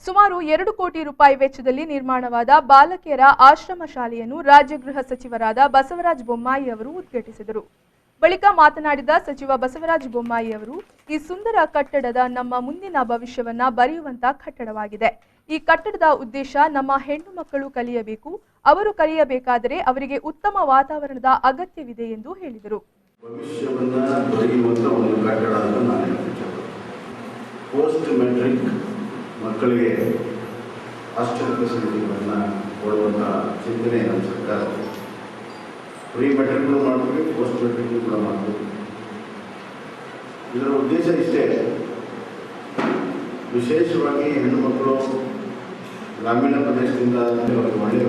ಸುಮಾರು 2 ಕೋಟಿ ರೂಪಾಯಿ ವೆಚ್ಚದಲ್ಲಿ ನಿರ್ಮಾಣವಾದ ಬಾಲಕಿಯರ ಆಶ್ರಮ ಶಾಲೆಯನ್ನು ರಾಜ್ಯ ಗೃಹ ಸಚಿವರಾದ ಬಸವರಾಜ ಬೊಮ್ಮಾಯಿ ಅವರು ಉದ್ಘಾಟಿಸಿದರು. ಬಳಿಕ ಮಾತನಾಡಿದ ಸಚಿವ ಬಸವರಾಜ ಬೊಮ್ಮಾಯಿ ಅವರು, ಈ ಸುಂದರ ಕಟ್ಟಡದ ನಮ್ಮ ಮುಂದಿನ ಭವಿಷ್ಯವನ್ನ ಬರೆಯುವಂತ ಕಟ್ಟಡವಾಗಿದೆ. ಈ ಕಟ್ಟಡದ ಉದ್ದೇಶ ನಮ್ಮ ಹೆಣ್ಣು ಮಕ್ಕಳು ಕಲಿಯಬೇಕು. ಅವರು ಕಲಿಯಬೇಕಾದರೆ ಅವರಿಗೆ ಉತ್ತಮ ವಾತಾವರಣದ ಅಗತ್ಯವಿದೆ ಎಂದು ಹೇಳಿದರು. ಭವಿಷ್ಯವನ್ನ ಬರೆಯುವಂತ ಒಂದು ಕಟ್ಟಡ ಅಂತ ನಾನು ಹೇಳ್ತೀನಿ. ಪೋಸ್ಟ್ ಮೆಟ್ರಿಕ್ ಮಕ್ಕಳಿಗೆ ಹಾಸ್ಟೆಲ್ ಫೆಸಿಲಿಟಿಗಳನ್ನು ಕೊಡುವಂಥ ಚಿಂತನೆ ನಮ್ಮ ಸರ್ಕಾರ. ಪ್ರೀ ಮೆಟ್ರಿಕ್ಗಳು ಮಾಡ್ತೀವಿ, ಪೋಸ್ಟ್ ಮೆಟ್ರಿಕ್ ಕೂಡ ಮಾಡ್ತೀವಿ. ಇದರ ಉದ್ದೇಶ ಇಷ್ಟೇ, ವಿಶೇಷವಾಗಿ ಹೆಣ್ಣುಮಕ್ಕಳು ಗ್ರಾಮೀಣ ಪ್ರದೇಶದಿಂದ ಅವರಿಗೆ ಒಳ್ಳೆಯ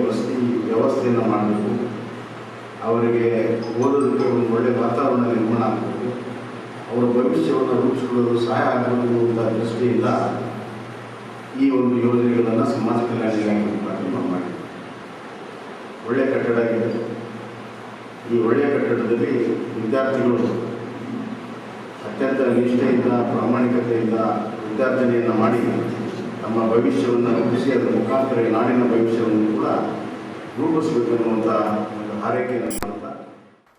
ವ್ಯವಸ್ಥೆಯನ್ನು ಮಾಡಬೇಕು, ಅವರಿಗೆ ಓದೋದಕ್ಕೆ ಒಂದು ಒಳ್ಳೆಯ ವಾತಾವರಣ ನಿರ್ಮಾಣ ಆಗಬೇಕು, ಅವರ ಭವಿಷ್ಯವನ್ನು ರೂಪಿಸಿಕೊಳ್ಳಲು ಸಹಾಯ ಆಗಬೇಕು ಅಂತ ದೃಷ್ಟಿಯಿಂದ ಈ ಒಂದು ಯೋಜನೆಗಳನ್ನು ಸಮಾಜ ಕಲ್ಯಾಣ ಇಲಾಖೆ ಮುಖಾಂತರ ನಾವು ಮಾಡಿದ್ದೀವಿ. ಒಳ್ಳೆಯ ಕಟ್ಟಡ ಆಗಿದೆ. ಈ ಒಳ್ಳೆಯ ಕಟ್ಟಡದಲ್ಲಿ ವಿದ್ಯಾರ್ಥಿಗಳು ಅತ್ಯಂತ ನಿಷ್ಠೆಯಿಂದ ಪ್ರಾಮಾಣಿಕತೆಯಿಂದ ವಿದ್ಯಾರ್ಥಿನಿಯನ್ನು ಮಾಡಿ ತಮ್ಮ ಭವಿಷ್ಯವನ್ನು ರೂಪಿಸಿ ಅದರ ಮುಖಾಂತರ ನಾಡಿನ ಭವಿಷ್ಯವನ್ನು ಕೂಡ ರೂಪಿಸಬೇಕನ್ನುವಂಥ ಒಂದು ಹಾರೈಕೆಯನ್ನು ಮಾಡುತ್ತಾ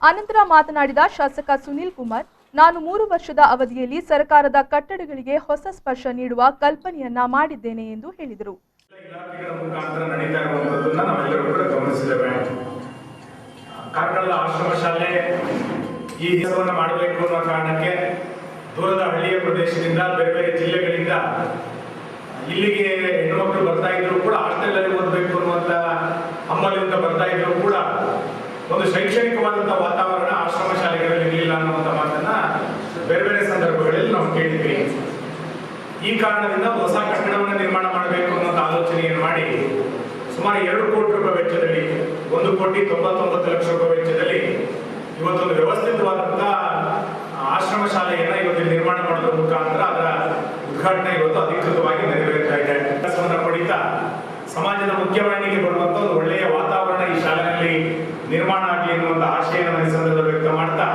ಅನಂತರ ಮಾತನಾಡಿದ ಶಾಸಕ ಸುನೀಲ್ ಕುಮಾರ್, ನಾನು 3 ವರ್ಷದ ಅವಧಿಯಲ್ಲಿ ಸರ್ಕಾರದ ಕಟ್ಟಡಗಳಿಗೆ ಹೊಸ ಸ್ಪರ್ಶ ನೀಡುವ ಕಲ್ಪನೆಯನ್ನ ಮಾಡಿದ್ದೇನೆ ಎಂದು ಹೇಳಿದರು. ಇಲಾಖೆಗಳ ಮುಖಾಂತರ ನಡೀತಾ ಇರುವಂತದ್ದನ್ನ ನಾವೆಲ್ಲರೂ ಕೂಡ ಗಮನಿಸಿದ್ದೇವೆ. ಕಾರ್ಕಳದ ಆಶ್ರಮ ಶಾಲೆ ಈ ಕೆಲಸವನ್ನು ಮಾಡಬೇಕು ಅನ್ನೋ ಕಾರಣಕ್ಕೆ ದೂರದ ಹಳ್ಳಿಯ ಪ್ರದೇಶದಿಂದ ಬೇರೆ ಬೇರೆ ಜಿಲ್ಲೆಗಳಿಂದ ಇಲ್ಲಿಗೆ ಹೆಣ್ಣುಮಕ್ಕಳು ಬರ್ತಾ ಇದ್ರು ಕೂಡ ಹಾಸ್ಟೆಲ್ ಅಲ್ಲಿ ಓದಬೇಕು ಅನ್ನುವಂತ ಹಮ್ಮಲಿಂದ ಬರ್ತಾ ಇದ್ರು ಕೂಡ ಒಂದು ಶೈಕ್ಷಣಿಕವಾದಂತಹ ವಾತಾವರಣ ಆಶ್ರಮ ಶಾಲೆಗಳಲ್ಲಿ ಇರಲಿಲ್ಲ ಅನ್ನುವಂಥ ಮಾತನ್ನ ಬೇರೆ ಬೇರೆ ಸಂದರ್ಭಗಳಲ್ಲಿ ನಾವು ಕೇಳಿದ್ವಿ. ಈ ಕಾರಣದಿಂದ ಹೊಸ ಕಟ್ಟಡವನ್ನು ನಿರ್ಮಾಣ ಮಾಡಬೇಕು ಅನ್ನುವಂಥ ಆಲೋಚನೆಯನ್ನು ಮಾಡಿ ಸುಮಾರು 2 ಕೋಟಿ ರೂಪಾಯಿ ವೆಚ್ಚದಲ್ಲಿ 1,99,00,000 ರೂಪಾಯಿ ವೆಚ್ಚದಲ್ಲಿ ಇವತ್ತೊಂದು ವ್ಯವಸ್ಥಿತವಾದಂತಹ ಆಶ್ರಮ ಶಾಲೆಯನ್ನ ಇವತ್ತು ನಿರ್ಮಾಣ ಮಾಡೋದ್ರ ಮುಖಾಂತರ ಅದರ ಉದ್ಘಾಟನೆ ಇವತ್ತು ಅಧಿಕೃತವಾಗಿ ನೆರವೇರ್ತಾ ಇದೆ. ಕೆಲಸವನ್ನು ಪಡಿತಾ ಸಮಾಜದ ಮುಖ್ಯವಾಹಿನಿಗೆ ಬರುವಂತ ಒಂದು ಒಳ್ಳೆಯ ವಾತಾವರಣ ಈ ಶಾಲೆಯಲ್ಲಿ ನಿರ್ಮಾಣ ಆಗಲಿ ಎನ್ನುವಂತ ಆಶಯವನ್ನು ಈ ಸಂದರ್ಭದಲ್ಲಿ ವ್ಯಕ್ತ ಮಾಡ್ತಾ,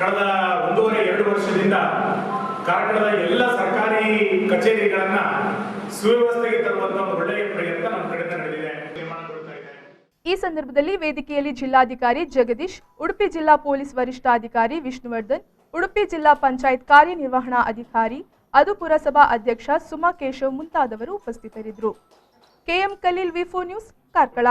ಕಳೆದ 1.5-2 ವರ್ಷದಿಂದ ಕಾರ್ಕಳದ ಎಲ್ಲ ಸರ್ಕಾರಿ ಕಚೇರಿಗಳನ್ನ ಸುವ್ಯವಸ್ಥೆಗೆ ತರುವಂತ ಒಂದು ಒಳ್ಳೆಯ ಪ್ರಯತ್ನ ನಮ್ಮ ಕಡೆಯಿಂದ ನಡೆದಿದೆ, ನಿರ್ಮಾಣಗೊಳ್ತಾ ಇದೆ. ಈ ಸಂದರ್ಭದಲ್ಲಿ ವೇದಿಕೆಯಲ್ಲಿ ಜಿಲ್ಲಾಧಿಕಾರಿ ಜಗದೀಶ್, ಉಡುಪಿ ಜಿಲ್ಲಾ ಪೊಲೀಸ್ ವರಿಷ್ಠಾಧಿಕಾರಿ ವಿಷ್ಣುವರ್ಧನ್, ಉಡುಪಿ ಜಿಲ್ಲಾ ಪಂಚಾಯತ್ ಕಾರ್ಯನಿರ್ವಹಣಾ ಅಧಿಕಾರಿ, ಅದು ಪುರಸಭಾ ಅಧ್ಯಕ್ಷ ಸುಮಾ ಕೇಶವ್ ಮುಂತಾದವರು ಉಪಸ್ಥಿತರಿದ್ದರು. ಕೆಎಂ ಖಲೀಲ್, ವಿ4 ನ್ಯೂಸ್, ಕಾರ್ಕಳ.